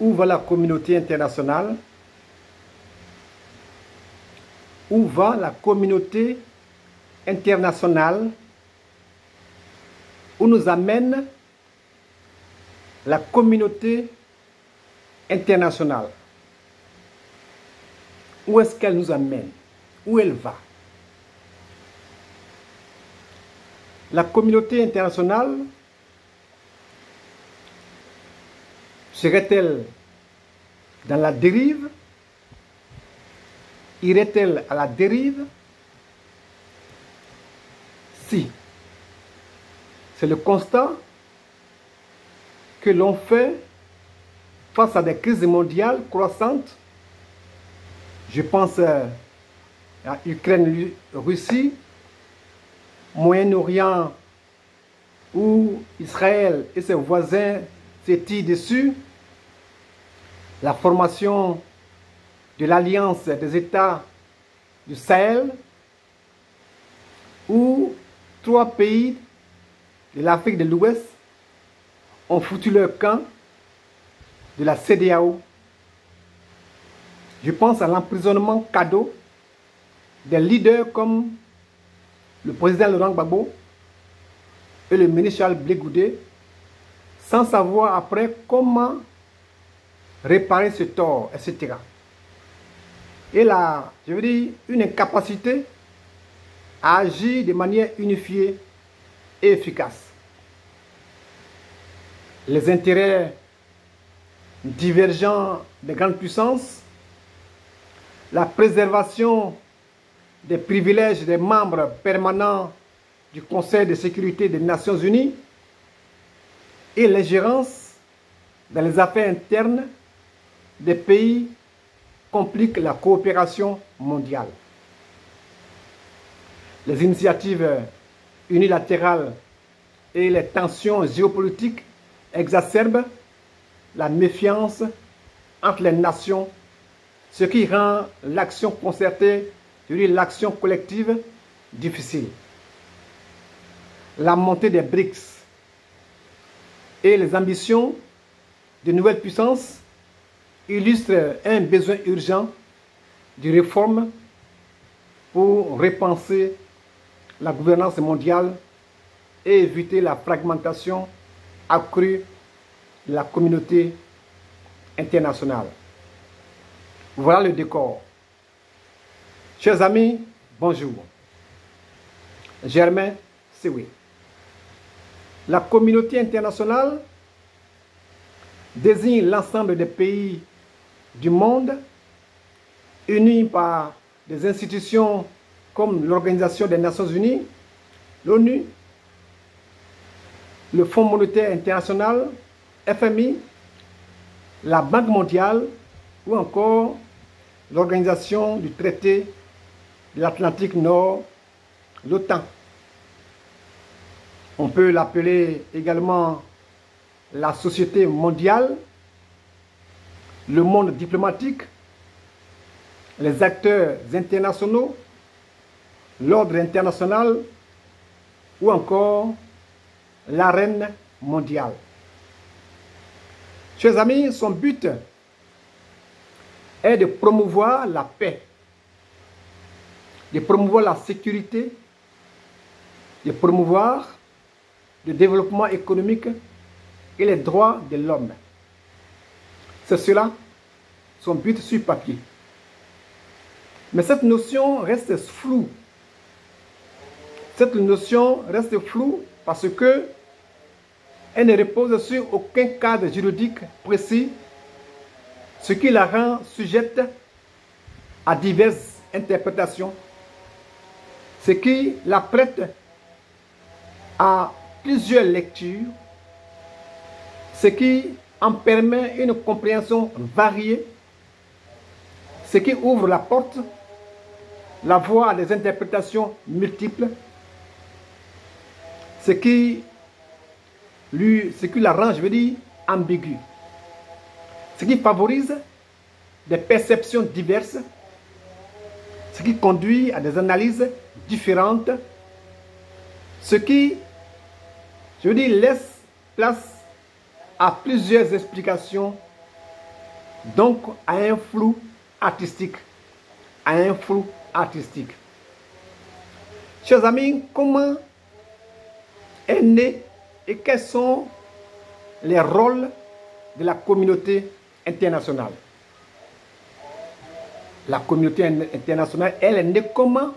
Où va la communauté internationale? Où va la communauté internationale? Où nous amène la communauté internationale? Où est-ce qu'elle nous amène? Où elle va? La communauté internationale serait-elle dans la dérive? Irait-elle à la dérive? Si. C'est le constat que l'on fait face à des crises mondiales croissantes. Je pense à Ukraine, Russie, Moyen-Orient, où Israël et ses voisins s'étirent dessus, la formation de l'Alliance des États du Sahel, où 3 pays de l'Afrique de l'Ouest ont foutu leur camp de la CEDEAO. Je pense à l'emprisonnement cadeau des leaders comme le président Laurent Gbagbo et le ministre Charles Blé Goudé, sans savoir après comment réparer ce tort, etc. Et là, je veux dire, une incapacité à agir de manière unifiée et efficace. Les intérêts divergents des grandes puissances, la préservation des privilèges des membres permanents du Conseil de sécurité des Nations Unies et l'ingérence dans les affaires internes des pays compliquent la coopération mondiale. Les initiatives unilatérales et les tensions géopolitiques exacerbent la méfiance entre les nations, ce qui rend l'action concertée, l'action collective, difficile. La montée des BRICS et les ambitions de nouvelles puissances illustrent un besoin urgent de réforme pour repenser la gouvernance mondiale et éviter la fragmentation accrue de la communauté internationale. Voilà le décor. Chers amis, bonjour. Germain Sewe. La communauté internationale désigne l'ensemble des pays du monde unis par des institutions comme l'Organisation des Nations Unies, l'ONU, le Fonds monétaire international, FMI, la Banque mondiale ou encore l'Organisation du traité de l'Atlantique Nord, l'OTAN. On peut l'appeler également la société mondiale, le monde diplomatique, les acteurs internationaux, l'ordre international ou encore l'arène mondiale. Chers amis, son but est de promouvoir la paix, de promouvoir la sécurité, de promouvoir le développement économique et les droits de l'homme. C'est cela, son but sur papier. Mais cette notion reste floue. Cette notion reste floue parce que elle ne repose sur aucun cadre juridique précis, ce qui la rend sujette à diverses interprétations, ce qui la prête à plusieurs lectures, ce qui en permet une compréhension variée, ce qui ouvre la porte, la voie à des interprétations multiples, ce qui la rend, je veux dire, ambiguë, ce qui favorise des perceptions diverses, ce qui conduit à des analyses différentes, ce qui, je veux dire, laisse place à plusieurs explications donc à un flou artistique. À un flou artistique. Chers amis, comment est né et quels sont les rôles de la communauté internationale? La communauté internationale, elle est née comment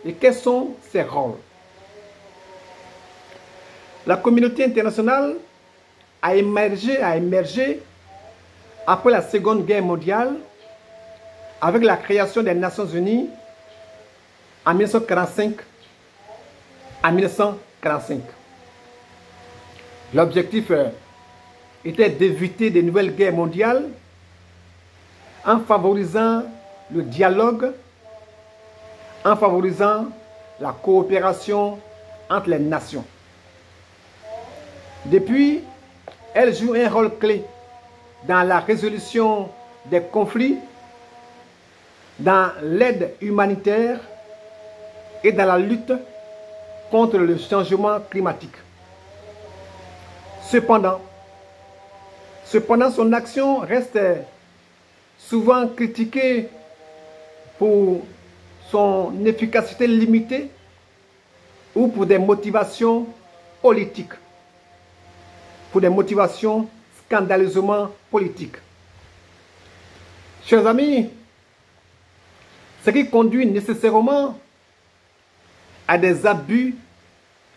et quels sont ses rôles? La communauté internationale a émergé après la Seconde Guerre mondiale avec la création des Nations Unies en 1945. L'objectif était d'éviter de nouvelles guerres mondiales en favorisant le dialogue, en favorisant la coopération entre les nations. Depuis, elle joue un rôle clé dans la résolution des conflits, dans l'aide humanitaire et dans la lutte contre le changement climatique. Cependant, son action reste souvent critiquée pour son efficacité limitée ou pour des motivations politiques, pour des motivations scandaleusement politiques. Chers amis, ce qui conduit nécessairement à des abus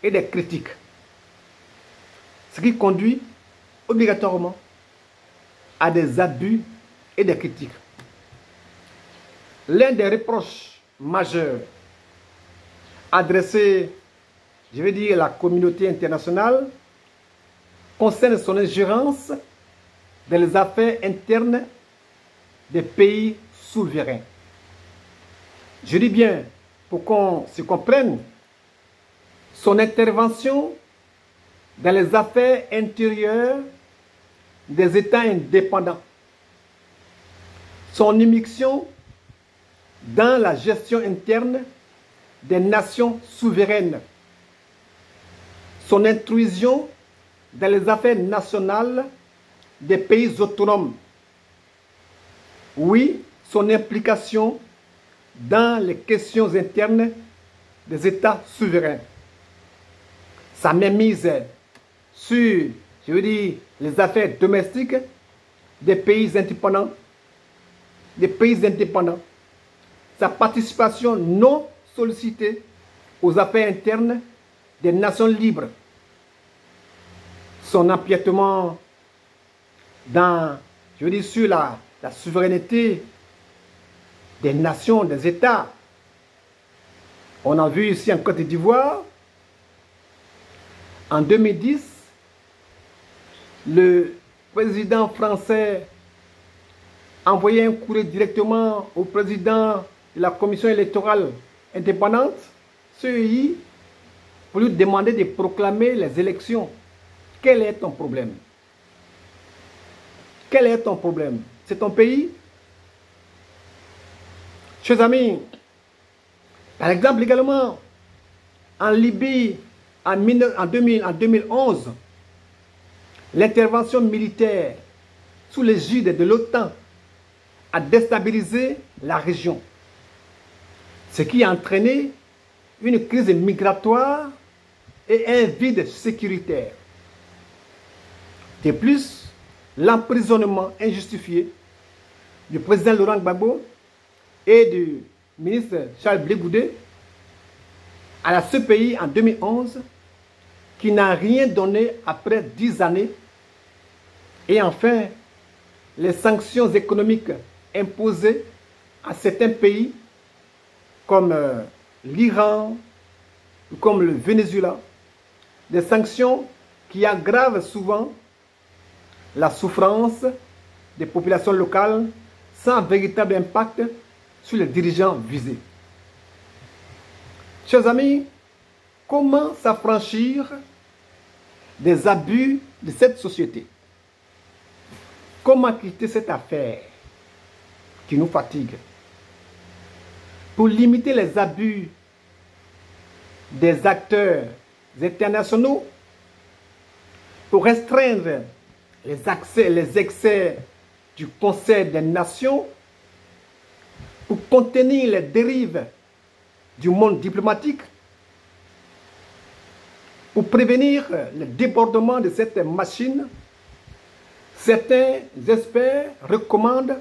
et des critiques. Ce qui conduit obligatoirement à des abus et des critiques. L'un des reproches majeurs adressés, je vais dire, à la communauté internationale concerne son ingérence dans les affaires internes des pays souverains. Je dis bien, pour qu'on se comprenne, son intervention dans les affaires intérieures des États indépendants, son immixtion dans la gestion interne des nations souveraines, son intrusion dans les affaires nationales des pays autonomes, oui, son implication dans les questions internes des États souverains, sa mainmise sur, je veux dire, les affaires domestiques des pays indépendants, sa participation non sollicitée aux affaires internes des nations libres, son empiètement dans, je veux dire, sur la souveraineté des nations, des États. On a vu ici en Côte d'Ivoire, en 2010, le président français a envoyé un courrier directement au président de la commission électorale indépendante, CEI, pour lui demander de proclamer les élections. Quel est ton problème? Quel est ton problème? C'est ton pays? Chers amis, par exemple également, en Libye, en 2011, l'intervention militaire sous l'égide de l'OTAN a déstabilisé la région, ce qui a entraîné une crise migratoire et un vide sécuritaire. De plus, l'emprisonnement injustifié du président Laurent Gbagbo et du ministre Charles Blé Goudé à la CPI en 2011, qui n'a rien donné après 10 années. Et enfin, les sanctions économiques imposées à certains pays comme l'Iran ou comme le Venezuela, des sanctions qui aggravent souvent la souffrance des populations locales sans véritable impact sur les dirigeants visés. Chers amis, comment s'affranchir des abus de cette société? Comment quitter cette affaire qui nous fatigue? Pour limiter les abus des acteurs internationaux, pour restreindre les excès du Conseil des Nations pour contenir les dérives du monde diplomatique, pour prévenir le débordement de cette machine. Certains experts recommandent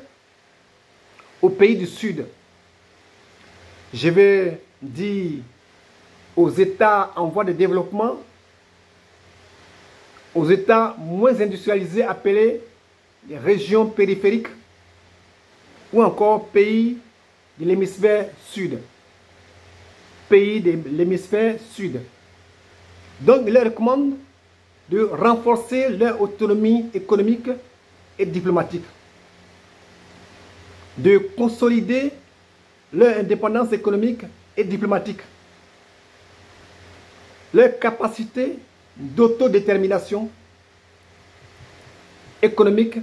aux pays du Sud, je vais dire aux États en voie de développement, aux États moins industrialisés appelés les régions périphériques ou encore pays de l'hémisphère sud. Pays de l'hémisphère sud. Donc, il leur recommande de renforcer leur autonomie économique et diplomatique, de consolider leur indépendance économique et diplomatique, leur capacité d'autodétermination économique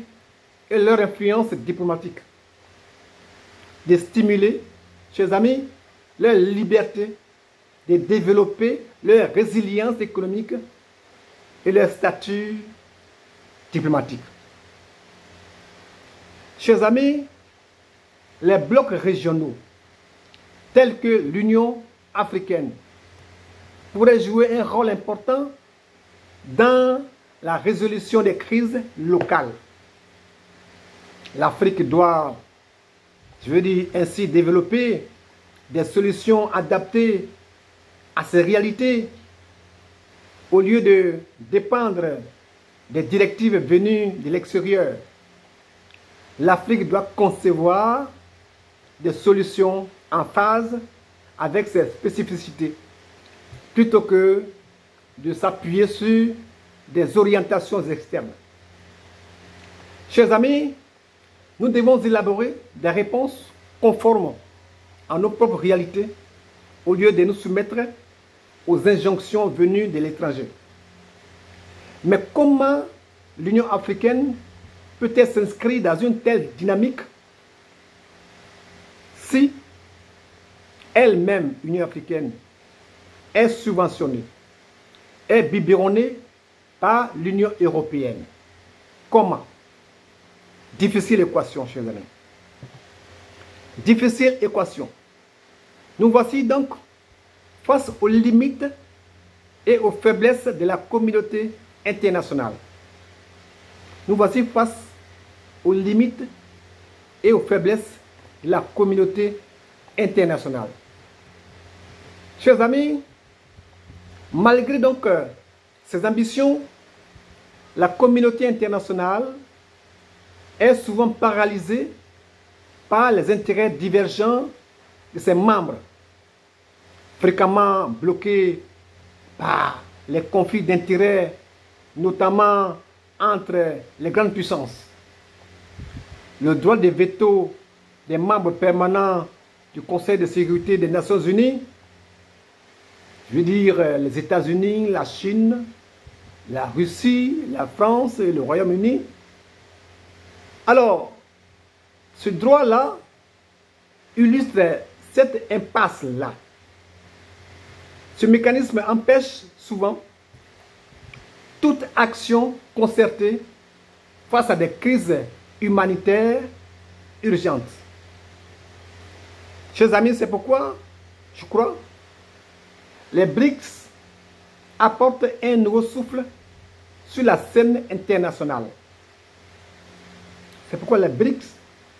et leur influence diplomatique, de stimuler, chers amis, leur liberté, de développer leur résilience économique et leur statut diplomatique. Chers amis, les blocs régionaux, tels que l'Union africaine, pourraient jouer un rôle important dans la résolution des crises locales. L'Afrique doit, je veux dire ainsi, développer des solutions adaptées à ces réalités au lieu de dépendre des directives venues de l'extérieur. L'Afrique doit concevoir des solutions en phase avec ses spécificités plutôt que de s'appuyer sur des orientations externes. Chers amis, nous devons élaborer des réponses conformes à nos propres réalités au lieu de nous soumettre aux injonctions venues de l'étranger. Mais comment l'Union africaine peut-elle s'inscrire dans une telle dynamique si elle-même, l'Union africaine, est subventionnée, est biberonnée par l'Union européenne? Comment? Difficile équation, chers amis. Difficile équation. Nous voici donc face aux limites et aux faiblesses de la communauté internationale. Nous voici face aux limites et aux faiblesses de la communauté internationale. Chers amis, malgré donc ces ambitions, la communauté internationale est souvent paralysée par les intérêts divergents de ses membres, fréquemment bloqués par les conflits d'intérêts, notamment entre les grandes puissances. Le droit de veto des membres permanents du Conseil de sécurité des Nations Unies, je veux dire les États-Unis, la Chine, la Russie, la France et le Royaume-Uni. Alors, ce droit-là illustre cette impasse-là. Ce mécanisme empêche souvent toute action concertée face à des crises humanitaires urgentes. Chers amis, c'est pourquoi, je crois, les BRICS apportent un nouveau souffle sur la scène internationale. C'est pourquoi les BRICS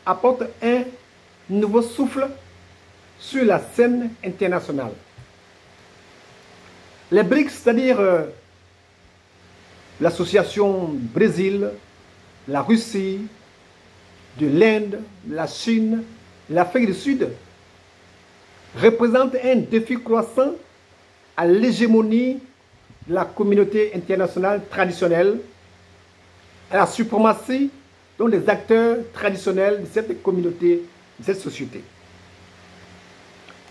apportent un nouveau souffle sur la scène internationale. Les BRICS, c'est-à-dire l'association Brésil, la Russie, de l'Inde, la Chine, l'Afrique du Sud, représentent un défi croissant à l'hégémonie de la communauté internationale traditionnelle, à la suprématie dont les acteurs traditionnels de cette communauté, de cette société.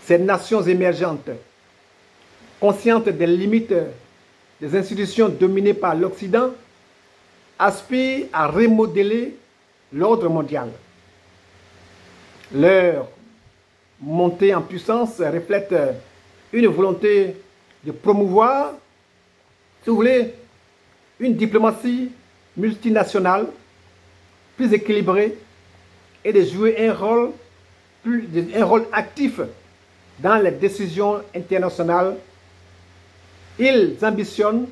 Ces nations émergentes, conscientes des limites des institutions dominées par l'Occident, aspirent à remodeler l'ordre mondial. Leur montée en puissance reflète une volonté de promouvoir, si vous voulez, une diplomatie multinationale plus équilibré et de jouer un rôle actif dans les décisions internationales. Ils ambitionnent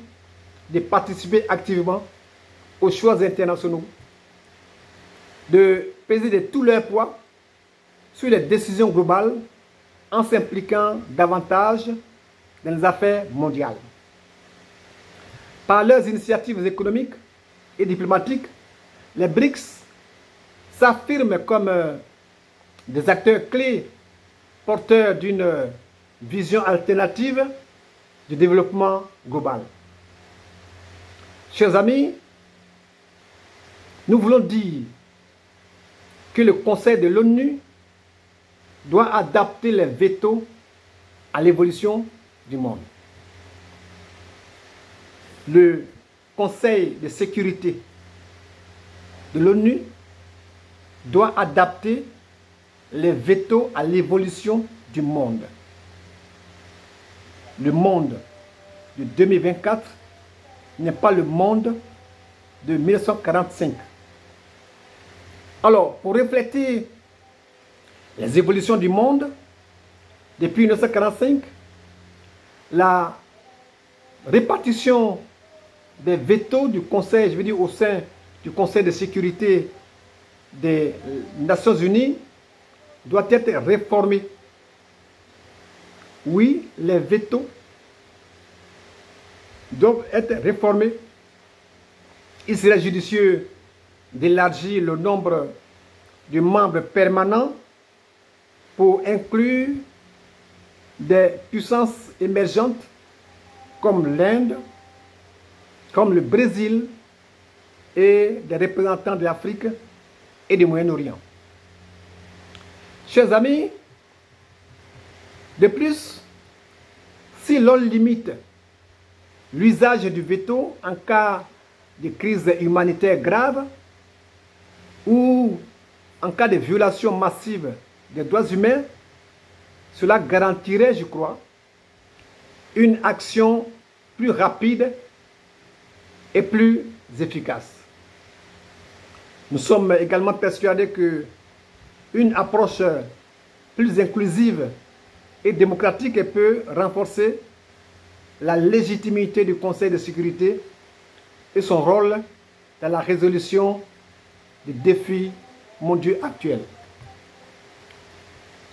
de participer activement aux choix internationaux, de peser de tout leur poids sur les décisions globales en s'impliquant davantage dans les affaires mondiales. Par leurs initiatives économiques et diplomatiques, les BRICS s'affirment comme des acteurs clés porteurs d'une vision alternative du développement global. Chers amis, nous voulons dire que le Conseil de l'ONU doit adapter les vétos à l'évolution du monde. Le Conseil de sécurité de l'ONU doit adapter les vétos à l'évolution du monde. Le monde de 2024 n'est pas le monde de 1945. Alors, pour refléter les évolutions du monde depuis 1945, la répartition des vétos du Conseil, je veux dire au sein du Conseil de sécurité des Nations Unies, doit être réformée. Oui, les vétos doivent être réformés. Il serait judicieux d'élargir le nombre de membres permanents pour inclure des puissances émergentes comme l'Inde, comme le Brésil et des représentants de l'Afrique et du Moyen-Orient. Chers amis, de plus, si l'on limite l'usage du veto en cas de crise humanitaire grave ou en cas de violation massive des droits humains, cela garantirait, je crois, une action plus rapide et plus efficace. Nous sommes également persuadés qu'une approche plus inclusive et démocratique peut renforcer la légitimité du Conseil de sécurité et son rôle dans la résolution des défis mondiaux actuels.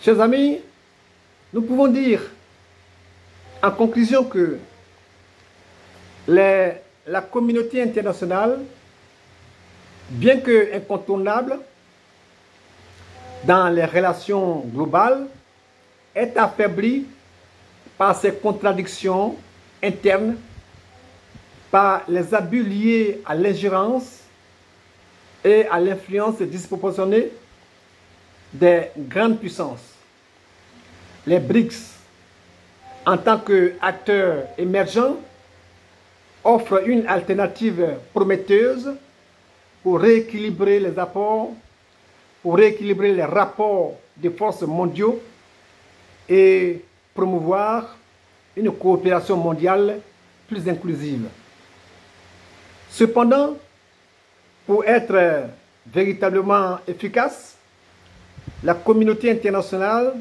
Chers amis, nous pouvons dire en conclusion que la communauté internationale, bien que incontournable dans les relations globales, est affaiblie par ses contradictions internes, par les abus liés à l'ingérence et à l'influence disproportionnée des grandes puissances. Les BRICS, en tant qu'acteurs émergents, offrent une alternative prometteuse pour rééquilibrer les apports, pour rééquilibrer les rapports de forces mondiaux et promouvoir une coopération mondiale plus inclusive. Cependant, pour être véritablement efficace, la communauté internationale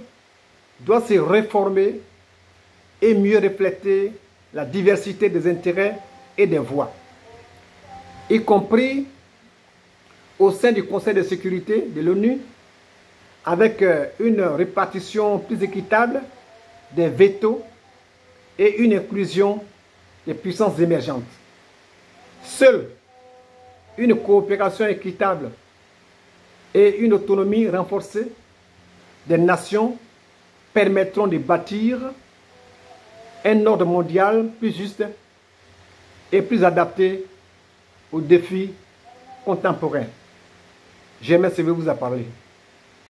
doit se réformer et mieux refléter la diversité des intérêts et des voix, y compris au sein du Conseil de sécurité de l'ONU, avec une répartition plus équitable des vétos et une inclusion des puissances émergentes. Seule une coopération équitable et une autonomie renforcée des nations permettront de bâtir un ordre mondial plus juste et plus adapté aux défis contemporains. J'aimerais vous en parler.